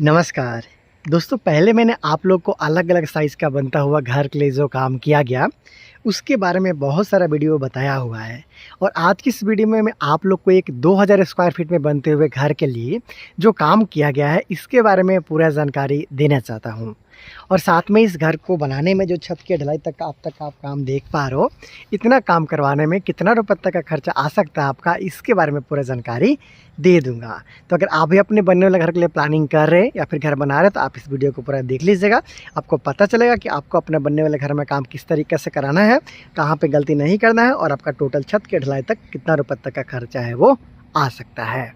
नमस्कार दोस्तों, पहले मैंने आप लोग को अलग अलग साइज़ का बनता हुआ घर के लिए जो काम किया गया उसके बारे में बहुत सारा वीडियो बताया हुआ है। और आज की इस वीडियो में मैं आप लोग को एक 2000 स्क्वायर फीट में बनते हुए घर के लिए जो काम किया गया है इसके बारे में पूरा जानकारी देना चाहता हूँ। और साथ में इस घर को बनाने में जो छत के ढलाई तक आप काम देख पा रहे हो, इतना काम करवाने में कितना रुपये तक का खर्चा आ सकता है आपका, इसके बारे में पूरा जानकारी दे दूंगा। तो अगर आप भी अपने बनने वाले घर के लिए प्लानिंग कर रहे हैं या फिर घर बना रहे हैं तो आप इस वीडियो को पूरा देख लीजिएगा। आपको पता चलेगा कि आपको अपने बनने वाले घर में काम किस तरीके से कराना है, कहाँ पे गलती नहीं करना है और आपका टोटल छत के ढलाई तक कितना रुपये तक का खर्चा है वो आ सकता है।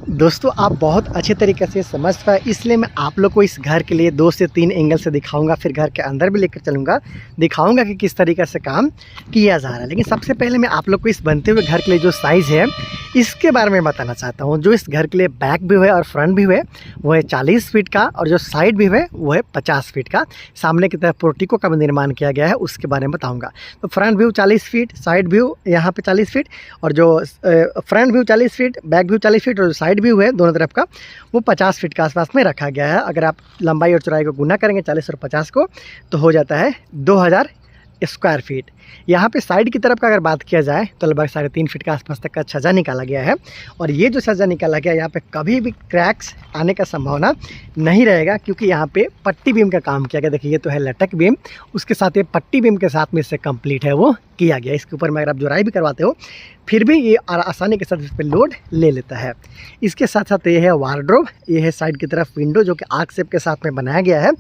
दोस्तों, आप बहुत अच्छे तरीके से समझ पाए, इसलिए मैं आप लोग को इस घर के लिए 2 से 3 एंगल से दिखाऊंगा, फिर घर के अंदर भी लेकर चलूंगा, दिखाऊंगा कि किस तरीके से काम किया जा रहा है। लेकिन सबसे पहले मैं आप लोग को इस बनते हुए घर के लिए जो साइज़ है इसके बारे में बताना चाहता हूं। जो इस घर के लिए बैक व्यू है और फ्रंट व्यू है वो है 40 फीट का, और जो साइड व्यू है वो है 50 फीट का। सामने की तरफ पोर्टिको का निर्माण किया गया है, उसके बारे में बताऊँगा। तो front view 40 feet, side view यहाँ पर 40 फीट, और जो front view 40 feet, back view 40 feet, और साइड व्यू है दोनों तरफ का वो 50 फीट के आसपास में रखा गया है। अगर आप लंबाई और चौड़ाई को गुना करेंगे 40 और 50 को तो हो जाता है 2000 स्क्वायर फीट। यहाँ पे साइड की तरफ का अगर बात किया जाए तो लगभग 3.5 फीट के आसपास तक का छज्जा निकाला गया है। और ये जो छज्जा निकाला गया यहाँ पे कभी भी क्रैक्स आने का संभावना नहीं रहेगा, क्योंकि यहाँ पे पट्टी बीम का काम किया गया। देखिए, ये तो है लटक बीम, उसके साथ ये पट्टी बीम के साथ में इससे कंप्लीट है वो किया गया। इसके ऊपर में अगर आप जोड़ाई भी करवाते हो फिर भी ये आसानी के साथ इस पर लोड ले लेता है। इसके साथ साथ ये है वार्डरोब, ये है साइड की तरफ विंडो जो कि आर्क शेप के साथ में बनाया गया है।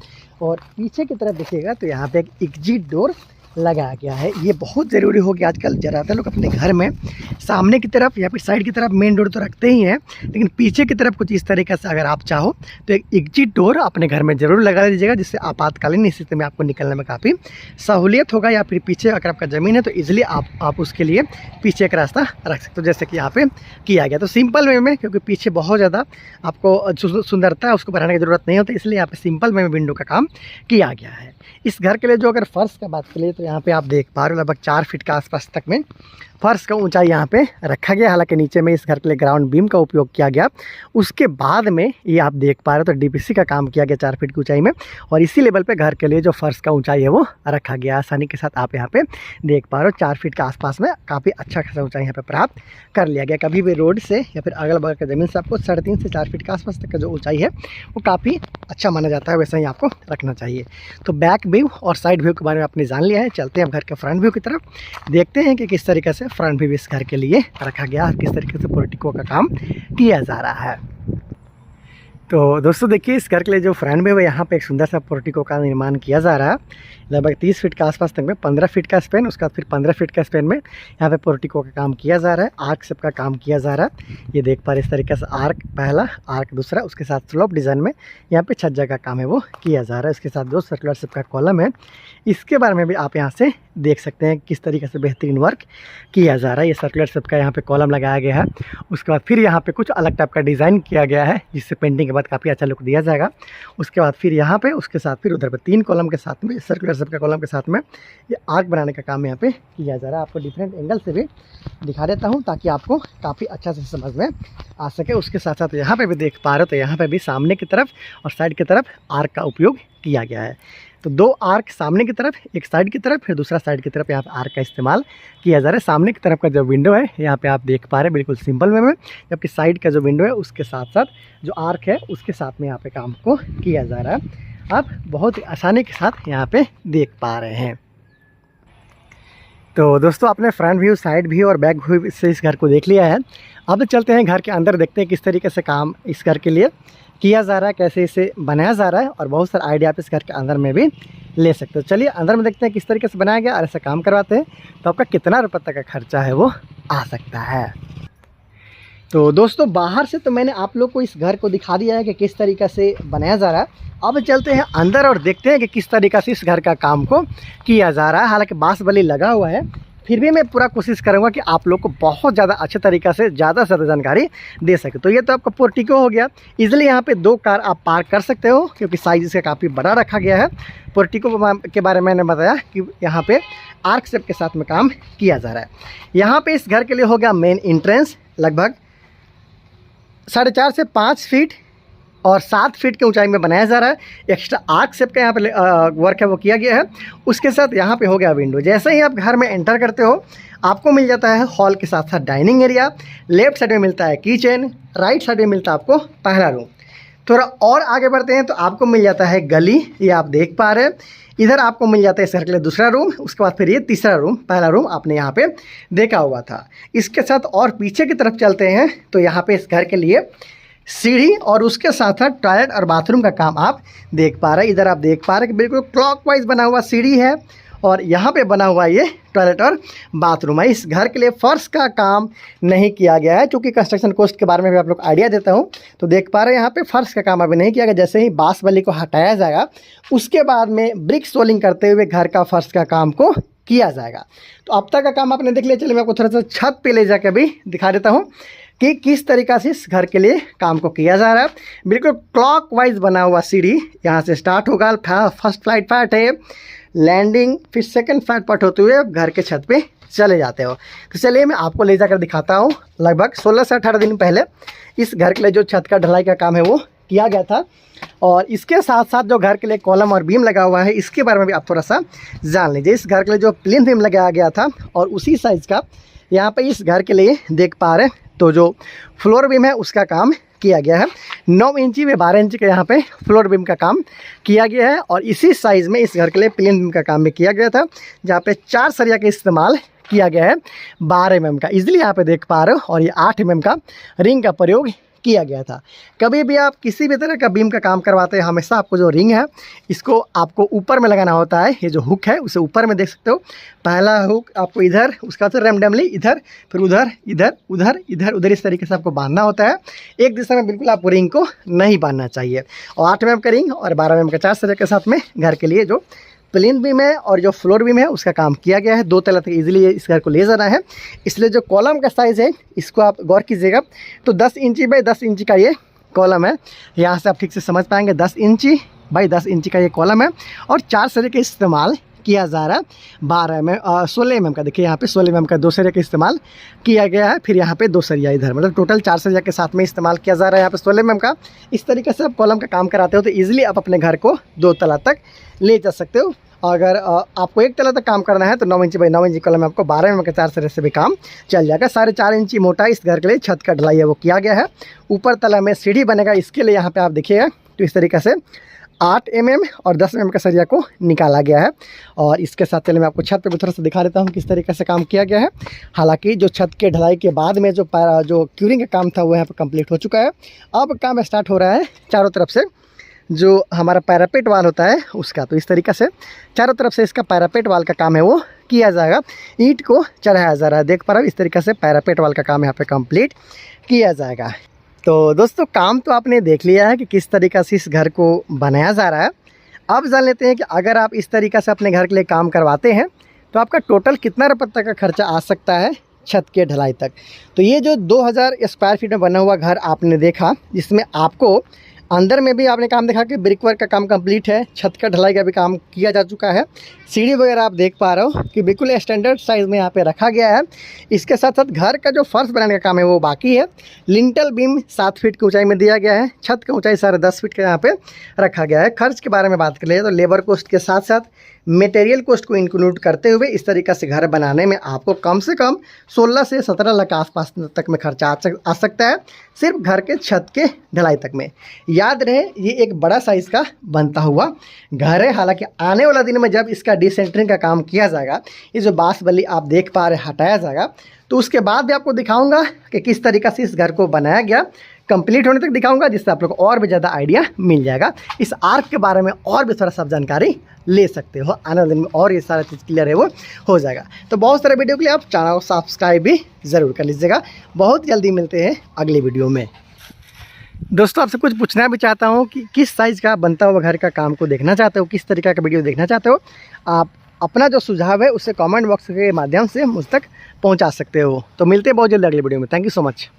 और पीछे की तरफ देखिएगा तो यहाँ पे एक एग्जिट डोर लगाया गया है। ये बहुत ज़रूरी हो गया आजकल। ज़्यादातर लोग अपने घर में सामने की तरफ या फिर साइड की तरफ मेन डोर तो रखते ही हैं, लेकिन पीछे की तरफ कुछ इस तरीके से अगर आप चाहो तो एक एग्जिट डोर अपने घर में ज़रूर लगा लीजिएगा, जिससे आपातकालीन स्थिति में आपको निकलने में काफ़ी सहूलियत होगा। या फिर पीछे अगर आपका ज़मीन है तो ईजिली आप उसके लिए पीछे एक रास्ता रख सकते हो, जैसे कि यहाँ पे किया गया। तो सिंपल वे में, क्योंकि पीछे बहुत ज़्यादा आपको सुंदरता है उसको बढ़ाने की ज़रूरत नहीं होती, इसलिए यहाँ पे सिंपल वे में विंडो का काम किया गया है। इस घर के लिए जो अगर फर्श का बात करें तो यहाँ पे आप देख पा रहे हो लगभग 4 फीट के आसपास तक में फर्श का ऊंचाई यहाँ पे रखा गया। हालांकि नीचे में इस घर के लिए ग्राउंड बीम का उपयोग किया गया। उसके बाद में ये आप देख पा रहे हो तो डीपीसी का काम किया गया 4 फीट की ऊंचाई में, और इसी लेवल पे घर के लिए जो फर्श का ऊंचाई है वो रखा गया। आसानी के साथ आप यहाँ पे देख पा रहे हो 4 फीट के आसपास में काफ़ी अच्छा खासा ऊंचाई यहाँ पे प्राप्त कर लिया गया। कभी भी रोड से या फिर अगल बगल की ज़मीन से आपको 3.5 से 4 फीट के आसपास तक का जो ऊँचाई है वो काफ़ी अच्छा माना जाता है, वैसा ही आपको रखना चाहिए। तो बैक व्यू और साइड व्यू के बारे में आपने जान लिया है। चलते हैं अब घर के फ्रंट व्यू की तरफ, देखते हैं कि किस तरीके से फ्रंट व्यू इस घर के लिए रखा गया और किस तरीके से पोर्टिको का काम किया जा रहा है। तो दोस्तों देखिए, इस घर के लिए जो फ्रंट में वो यहाँ पे एक सुंदर सा पोर्टिको का निर्माण किया जा रहा है। लगभग 30 फीट के आसपास तक में 15 फीट का स्पेन, उसका फिर 15 फीट का स्पेन में यहाँ पे पोर्टिको का काम किया जा रहा है। आर्क शेप का काम किया जा रहा है। ये देख पा रहे इस तरीके से आर्क पहला, आर्क दूसरा, उसके साथ स्लोप डिज़ाइन में यहाँ पे छज्जा का काम है वो किया जा रहा है। इसके साथ 2 सर्कुलर शेप का कॉलम है, इसके बारे में भी आप यहाँ से देख सकते हैं किस तरीके से बेहतरीन वर्क किया जा रहा है। ये सर्कुलर शेप का यहाँ पे कॉलम लगाया गया है। उसके बाद फिर यहाँ पे कुछ अलग टाइप का डिज़ाइन किया गया है, जिससे पेंटिंग के बाद काफ़ी अच्छा लुक दिया जाएगा। उसके बाद फिर यहाँ पे उसके साथ फिर उधर पे 3 कॉलम के साथ में, सर्कुलर शेप का कॉलम के साथ में ये आर्क बनाने का काम यहाँ पे किया जा रहा है। आपको डिफरेंट एंगल से भी दिखा देता हूँ ताकि आपको काफ़ी अच्छा से समझ में आ सके। उसके साथ साथ यहाँ पे भी देख पा रहे हो तो यहाँ पे भी सामने की तरफ और साइड की तरफ आर्क का उपयोग किया गया है। तो 2 आर्क सामने की तरफ, एक साइड की तरफ, फिर दूसरा साइड की तरफ यहाँ पे आर्क का इस्तेमाल किया जा रहा है। सामने की तरफ का जो विंडो है यहाँ पे आप देख पा रहे हैं बिल्कुल सिंपल वे में, जबकि साइड का जो विंडो है उसके साथ साथ जो आर्क है उसके साथ में यहाँ पे काम को किया जा रहा है। आप बहुत ही आसानी के साथ यहाँ पे देख पा रहे हैं। तो दोस्तों, आपने फ्रंट व्यू, साइड व्यू और बैक व्यू से इस घर को देख लिया है। अब चलते हैं घर के अंदर, देखते हैं किस तरीके से काम इस घर के लिए किया जा रहा है, कैसे इसे बनाया जा रहा है, और बहुत सारा आइडिया आप इस घर के अंदर में भी ले सकते हो। चलिए अंदर में देखते हैं किस तरीके से बनाया गया और ऐसा काम करवाते हैं तो आपका कितना रुपये तक का खर्चा है वो आ सकता है। तो दोस्तों, बाहर से तो मैंने आप लोग को इस घर को दिखा दिया है कि किस तरीके से बनाया जा रहा है। अब चलते हैं अंदर और देखते हैं कि किस तरीके से इस घर का काम को किया जा रहा है। हालांकि बांस बल्ली लगा हुआ है, फिर भी मैं पूरा कोशिश करूंगा कि आप लोग को बहुत ज़्यादा अच्छे तरीक़े से ज़्यादा से ज़्यादा जानकारी दे सके। तो ये तो आपका पोर्टिको हो गया। इजीली यहाँ पे 2 कार आप पार्क कर सकते हो, क्योंकि साइज इसका काफ़ी बड़ा रखा गया है। पोर्टिको के बारे में मैंने बताया कि यहाँ पे आर्क शेप के साथ में काम किया जा रहा है। यहाँ पे इस घर के लिए हो गया मेन इंट्रेंस, लगभग 4.5 से 5 फीट और 7 फीट की ऊंचाई में बनाया जा रहा है। एक्स्ट्रा आर्क शेप का यहाँ पे वर्क है वो किया गया है। उसके साथ यहाँ पे हो गया विंडो। जैसे ही आप घर में एंटर करते हो आपको मिल जाता है हॉल के साथ साथ डाइनिंग एरिया, लेफ्ट साइड में मिलता है किचन, राइट साइड में मिलता है आपको पहला रूम। थोड़ा और आगे बढ़ते हैं तो आपको मिल जाता है गली, ये आप देख पा रहे हैं। इधर आपको मिल जाता है इस घर के लिए दूसरा रूम, उसके बाद फिर ये तीसरा रूम, पहला रूम आपने यहाँ पे देखा हुआ था। इसके साथ और पीछे की तरफ चलते हैं तो यहाँ पे इस घर के लिए सीढ़ी और उसके साथ साथ टॉयलेट और बाथरूम का काम आप देख पा रहे हैं। इधर आप देख पा रहे हैं कि बिल्कुल क्लॉकवाइज बना हुआ सीढ़ी है और यहाँ पे बना हुआ ये टॉयलेट और बाथरूम है। इस घर के लिए फर्श का काम नहीं किया गया है, क्योंकि कंस्ट्रक्शन कॉस्ट के बारे में भी आप लोग आइडिया देता हूँ। तो देख पा रहे हैं यहाँ पे फर्श का काम अभी नहीं किया गया। जैसे ही बांस बल्ली को हटाया जाएगा उसके बाद में ब्रिक सोलिंग करते हुए घर का फर्श का काम को किया जाएगा। तो अब तक का काम आपने देख लिया। चलिए मैं आपको थोड़ा सा छत पे ले जाकर भी दिखा देता हूँ कि किस तरीक़ा से इस घर के लिए काम को किया जा रहा है। बिल्कुल क्लॉकवाइज बना हुआ सीढ़ी यहाँ से स्टार्ट होगा। फर्स्ट फ्लाइट पार्ट है, लैंडिंग, फिर सेकंड फ्लाइट पार्ट होते हुए घर के छत पे चले जाते हो। तो चलिए मैं आपको ले जाकर दिखाता हूँ। लगभग 16 से 18 दिन पहले इस घर के लिए जो छत का ढलाई का काम है वो किया गया था। और इसके साथ साथ जो घर के लिए कॉलम और बीम लगा हुआ है इसके बारे में भी आप थोड़ा सा जान लीजिए। इस घर के लिए जो प्लिंथ बीम लगाया गया था और उसी साइज़ का यहाँ पे इस घर के लिए देख पा रहे हैं तो जो फ्लोर बीम है उसका काम किया गया है। 9 इंची में 12 इंची का यहाँ पे फ्लोर बीम का काम किया गया है। और इसी साइज़ में इस घर के लिए प्लिंथ बीम का काम भी किया गया था, जहाँ पे 4 सरिया का इस्तेमाल किया गया है 12 mm का। इजीली यहाँ पे देख पा रहे हो। और ये 8 mm का रिंग का प्रयोग किया गया था। कभी भी आप किसी भी तरह का बीम का काम करवाते हैं हमेशा आपको जो रिंग है इसको आपको ऊपर में लगाना होता है। ये जो हुक है उसे ऊपर में देख सकते हो। पहला हुक आपको इधर, उसका तो रैंडमली इधर, फिर उधर, इधर, उधर, इधर, उधर, इस तरीके से आपको बांधना होता है। एक दिशा में बिल्कुल आपको रिंग को नहीं बांधना चाहिए। और 8 mm का रिंग और 12 mm का 4 सरिया के साथ में घर के लिए जो प्लिंथ बीम है और जो फ्लोर बीम है उसका काम किया गया है। 2 तला तक इजीली इस घर को ले जाना है, इसलिए जो कॉलम का साइज़ है इसको आप गौर कीजिएगा। तो 10 इंची बाई 10 इंची का ये कॉलम है। यहाँ से आप ठीक से समझ पाएंगे 10 इंची बाई 10 इंची का ये कॉलम है। और 4 सरिया का इस्तेमाल किया जा रहा है 16 mm का। देखिए यहाँ पे 16 mm का 2 सरिया का इस्तेमाल किया गया है। फिर यहाँ पे 2 सरिया इधर, मतलब टोटल 4 सरिया के साथ में इस्तेमाल किया जा रहा है यहाँ पे 16 mm का। इस तरीके से आप कॉलम का काम कराते हो तो ईजिली आप अपने घर को 2 तला तक ले जा सकते हो। अगर आपको 1 तला तक काम करना है तो 9 इंची बाई 9 इंची कॉलम में आपको 12 mm के 4 सरिया से भी काम चल जाएगा। 4.5 इंची मोटा इस घर के लिए छत का ढलाई है वो किया गया है। ऊपर तला में सीढ़ी बनेगा, इसके लिए यहाँ पे आप देखिएगा तो इस तरीके से 8 mm और 10 mm का सरिया को निकाला गया है। और इसके साथ चलिए मैं आपको छत पे भी थोड़ा सा दिखा देता हूँ किस तरीके से काम किया गया है। हालांकि जो छत के ढलाई के बाद में जो क्यूरिंग का काम था वो यहाँ पे कंप्लीट हो चुका है। अब काम स्टार्ट हो रहा है चारों तरफ से जो हमारा पैरापेट वाल होता है उसका। तो इस तरीके से चारों तरफ से इसका पैरापेट वाल का काम है वो किया जाएगा। ईंट को चढ़ाया जा रहा है, देख पा रहा हूँ। इस तरीके से पैरापेट वाल का काम यहाँ पे कंप्लीट किया जाएगा। तो दोस्तों काम तो आपने देख लिया है कि किस तरीक़े से इस घर को बनाया जा रहा है। अब जान लेते हैं कि अगर आप इस तरीक़े से अपने घर के लिए काम करवाते हैं तो आपका टोटल कितना रुपये तक का खर्चा आ सकता है छत के ढलाई तक। तो ये जो 2000 स्क्वायर फीट में बना हुआ घर आपने देखा, जिसमें आपको अंदर में भी आपने काम देखा कि ब्रिक वर्क का काम कंप्लीट है, छत का ढलाई का भी काम किया जा चुका है। सीढ़ी वगैरह आप देख पा रहे हो कि बिल्कुल स्टैंडर्ड साइज़ में यहाँ पे रखा गया है। इसके साथ साथ घर का जो फर्श बनाने का काम है वो बाकी है। लिंटल बीम 7 फीट की ऊंचाई में दिया गया है। छत की ऊंचाई 10.5 फीट का यहाँ पे रखा गया है। खर्च के बारे में बात कर ले तो लेबर कॉस्ट के साथ साथ मटेरियल कॉस्ट को इंक्लूड करते हुए इस तरीक़े से घर बनाने में आपको कम से कम 16 से 17 लाख आसपास तक में खर्चा आ सकता है, सिर्फ घर के छत के ढलाई तक में। याद रहे ये एक बड़ा साइज़ का बनता हुआ घर है। हालांकि आने वाला दिन में जब इसका डिसेंटरिंग का काम किया जाएगा, ये जो बांस बल्ली आप देख पा रहे हटाया जाएगा, तो उसके बाद भी आपको दिखाऊंगा कि किस तरीक़े से इस घर को बनाया गया। कंप्लीट होने तक दिखाऊंगा, जिससे आप लोग को और भी ज़्यादा आइडिया मिल जाएगा। इस आर्क के बारे में और भी थोड़ा सा जानकारी ले सकते हो। आने वाले दिन में और ये सारा चीज़ क्लियर है वो हो जाएगा। तो बहुत सारे वीडियो के लिए आप चैनल को सब्सक्राइब भी ज़रूर कर लीजिएगा। बहुत जल्दी मिलते हैं अगली वीडियो में। दोस्तों आपसे कुछ पूछना भी चाहता हूँ कि किस साइज़ का बनता हुआ घर का काम को देखना चाहते हो, किस तरीके का वीडियो देखना चाहते हो। आप अपना जो सुझाव है उसे कमेंट बॉक्स के माध्यम से मुझ तक पहुँचा सकते हो। तो मिलते हैं बहुत जल्दी अगली वीडियो में। Thank you so much.